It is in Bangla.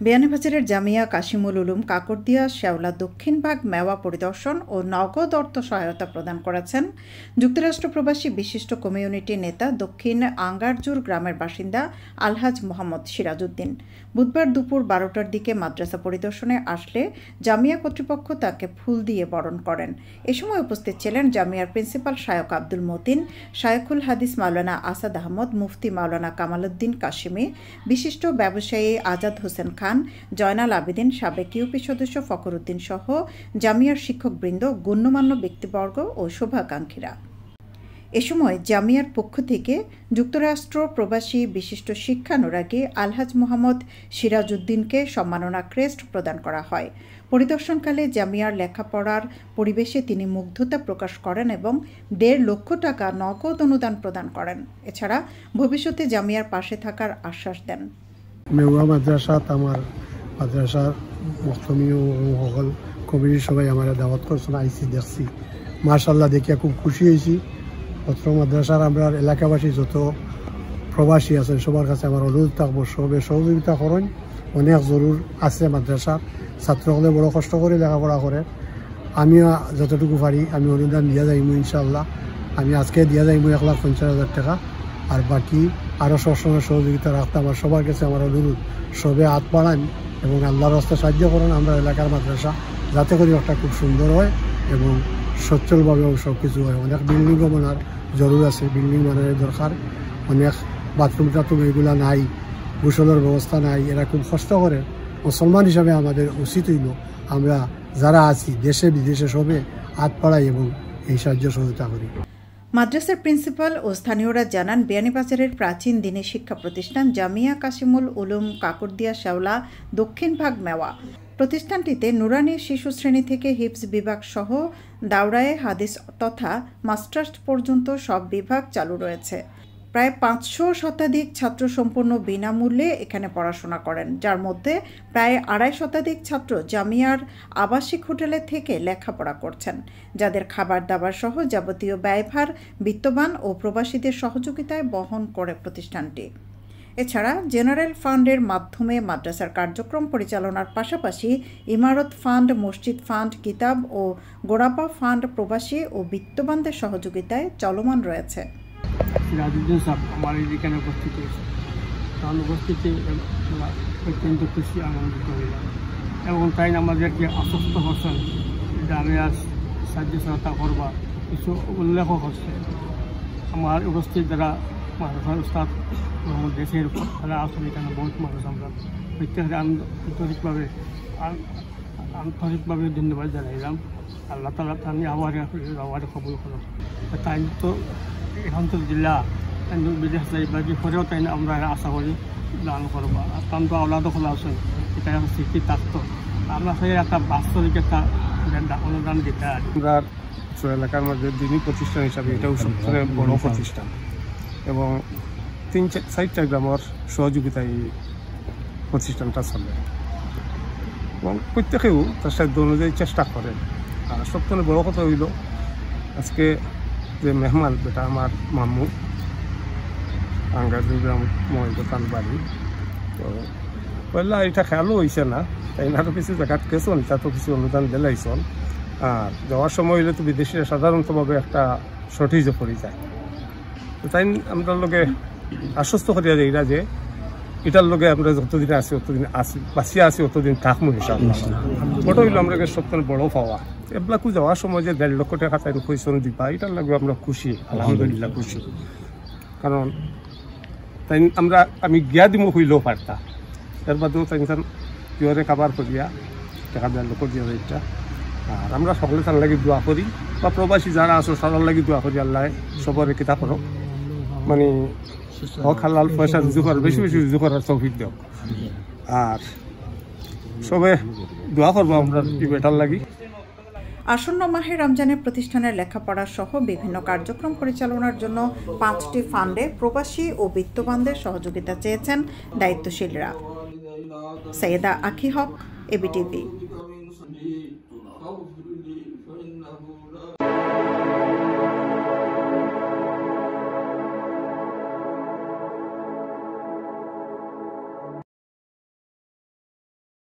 বিয়ানীবাজারের জামিয়া কাশিমুল উলুম কাকরদিয়া শেওলা দক্ষিণ ভাগ মেওয়া পরিদর্শন ও নগদ অর্থ সহায়তা প্রদান করেছেন যুক্তরাষ্ট্র প্রবাসী বিশিষ্ট কমিউনিটি নেতা দক্ষিণ আঙ্গারজুর গ্রামের বাসিন্দা আলহাজ মোহাম্মদ সিরাজউদ্দিন। বুধবার দুপুর 12টার দিকে মাদ্রাসা পরিদর্শনে আসলে জামিয়া কর্তৃপক্ষ তাকে ফুল দিয়ে বরণ করেন। এ সময় উপস্থিত ছিলেন জামিয়ার প্রিন্সিপাল শায়খ আব্দুল মতিন, শায়খুল হাদিস মাওলানা আসাদ আহমদ, মুফতি মাওলানা কামালউদ্দিন কাশিমি, বিশিষ্ট ব্যবসায়ী আজাদ হোসেন খান, জয়নাল আবেদিন, সাবেক ইউপি সদস্য ফখরউদ্দিন সহ জামিয়ার শিক্ষকবৃন্দ, গণ্যমান্য ব্যক্তিবর্গ ও শুভাকাঙ্ক্ষীরা। এ সময় জামিয়ার পক্ষ থেকে যুক্তরাষ্ট্র প্রবাসী বিশিষ্ট শিক্ষানুরাগী আলহাজ মোহাম্মদ সিরাজউদ্দিনকে সম্মাননা ক্রেস্ট প্রদান করা হয়। পরিদর্শনকালে জামিয়ার লেখাপড়ার পরিবেশে তিনি মুগ্ধতা প্রকাশ করেন এবং 1.5 লক্ষ টাকা নগদ অনুদান প্রদান করেন। এছাড়া ভবিষ্যতে জামিয়ার পাশে থাকার আশ্বাস দেন। মেওয়া মাদ্রাসাত আমার মাদ্রাসার মুহতমিও সকল কমিটির সবাই আমার দাওয়াত করছেন, আইসি দেখছি, মাশাআল্লাহ দেখিয়া খুব খুশি হয়েছি। অত্র মাদ্রাসার আমরা এলাকাবাসী যত প্রবাসী আছেন সবার কাছে আমার অনুরোধ থাকবো, সবে সহযোগিতা করেন। অনেক জরুর আছে মাদ্রাসার, ছাত্রসকলে বড় কষ্ট করে লেখাপড়া করে। আমিও যতটুকু পারি আমি অনুদান দিয়া যাইমু ইনশাআল্লাহ। আমি আজকে দিয়া যাইমু 1,50,000 টাকা, আর বাকি আরও সবসময় সহযোগিতা রাখতে আমার সবার কাছে আমার অনুরোধ, সবে হাত বাড়ান এবং আল্লাহর রাস্তায় সাহায্য করেন আমরা এলাকার মাদ্রাসা যাতে করে একটা খুব সুন্দর হয় এবং সচ্ছলভাবেও সব কিছু হয়। অনেক বিল্ডিংও বানার জরুর আছে, বিল্ডিং বানানোর দরকার। অনেক বাথরুম টাথরুম এগুলা নাই, গোসলের ব্যবস্থা নাই, এরা খুব কষ্ট করে। মুসলমান হিসাবে আমাদের উচিত হইল আমরা যারা আছি দেশে বিদেশে সবে হাত বাড়াই এবং এই সাহায্য সহযোগিতা করি। মাদ্রাসার প্রিন্সিপাল ও স্থানীয়রা জানান, বিয়ানীবাজারের প্রাচীন দিনের শিক্ষা প্রতিষ্ঠান জামিয়া কাশিমুল উলুম কাকরদিয়া শেওলা দক্ষিণ ভাগ মেওয়া। প্রতিষ্ঠানটিতে নুরানি শিশু শ্রেণী থেকে হিফজ বিভাগ সহ দাওরায়ে হাদিস তথা মাস্টার্স পর্যন্ত সব বিভাগ চালু রয়েছে। প্রায় 500 শতাধিক ছাত্র সম্পূর্ণ বিনামূল্যে এখানে পড়াশোনা করেন, যার মধ্যে প্রায় 2.5 শতাধিক ছাত্র জামিয়ার আবাসিক হোটেলে থেকে লেখাপড়া করছেন, যাদের খাবার দাবার সহ যাবতীয় ব্যয়ভার বিত্তবান ও প্রবাসীদের সহযোগিতায় বহন করে প্রতিষ্ঠানটি। এছাড়া জেনারেল ফান্ডের মাধ্যমে মাদ্রাসার কার্যক্রম পরিচালনার পাশাপাশি ইমারত ফান্ড, মসজিদ ফান্ড, কিতাব ও গোড়াপা ফান্ড প্রবাসী ও বিত্তবানদের সহযোগিতায় চলমান রয়েছে। সিরাজউদ্দিন সাহেব আমার এখানে উপস্থিত হয়েছে, তার উপস্থিতি অত্যন্ত খুশি আনন্দিত হইলাম এবং তাই আমাদেরকে আশ্বস্ত করছেন যে আমি আজ সাহায্য সহায়তা করবা কিছু উল্লেখও করছে। আমার উপস্থিত যারা মাদ্রাসার উস্তাদ মোহাম্মদ দেশের তারা আসলে এখানে বহুত মানুষ, আমরা প্রত্যেকটা আন্তরিকভাবে ধন্যবাদ জানাইলাম। আল্লাহ তালা আমি আবার কবুল করো। তাই তো এখন তো জিল্লা বিদেশ যাই বাকি পরেও তাই আমরা আশা করি দান করবো। কারণ তো আওলাদও খোলা আছেন, এটা স্মৃতি থাকতো আমরা সেই একটা বাস্তবিক একটা অনুদান দিতে আর আমরা এলাকার মধ্যে দিনী প্রতিষ্ঠান হিসাবে এটাও সবথেকে বড় প্রতিষ্ঠান এবং 3-4টা গ্রামের সহযোগিতায় প্রতিষ্ঠানটা চলে এবং প্রত্যেকেও তার সাথে অনুযায়ী চেষ্টা করেন। আর সবথেকে বড় কথা হইল আজকে যে মেহমান বেটা আমার মামু আঙ্গারজুর গ্রাম মহিলান বাড়ি, তো পয়লা এটা খেয়ালও হয়েছে না, তাই না কিছু জায়গাত গেছেন, তা তো কিছু অনুদান দিলাইছন। আর যাওয়ার সময় হইলে তো বিদেশিরা সাধারণতভাবে একটা শর্টেজও পড়ে যায়, তো তাই আমরা লোকে আশ্বস্ত করিয়া যাই যে এটার লগে আমরা যতদিন আছি অতদিন আছি, বাঁচিয়া আছি অতদিন থাকবো হিসাব। ওটা হইলো আমরা সবথেকে বড় পাওয়া। এগুলাকু যাওয়ার সময় যে 1.5 লক্ষ টাকা তাই পয়সন দিবা, এটার লাগে আমরা খুশি, আলহামদুলিল্লাহ খুশি। কারণ তাই আমি গিয়া দিব হইলেও পারতা, এর বাদেও তাই কিহরে কাবার করিয়া টাকা 1.5 লক্ষ দিয়া এটা। আর আমরা সকলে তার লাগে দোয়া করি, বা প্রবাসী যারা আছো তার লাগে দোয়া করি আল্লাহ সবরে কিতাব করো, মানে হক হালাল পয়সা রুজু করার বেশি বেশি রুজু করার তৌফিক দেও। আর সবে দোয়া করবো আমরা কি বেটার লাগি। আসন্ন মাহে রমজানের প্রতিষ্ঠানের লেখাপড়া সহ বিভিন্ন কার্যক্রম পরিচালনার জন্য 5টি ফান্ডে প্রবাসী ও বিত্তবানদের সহযোগিতা চেয়েছেন দায়িত্বশীলরা। সৈয়দা আখি হক, এবিটিভি।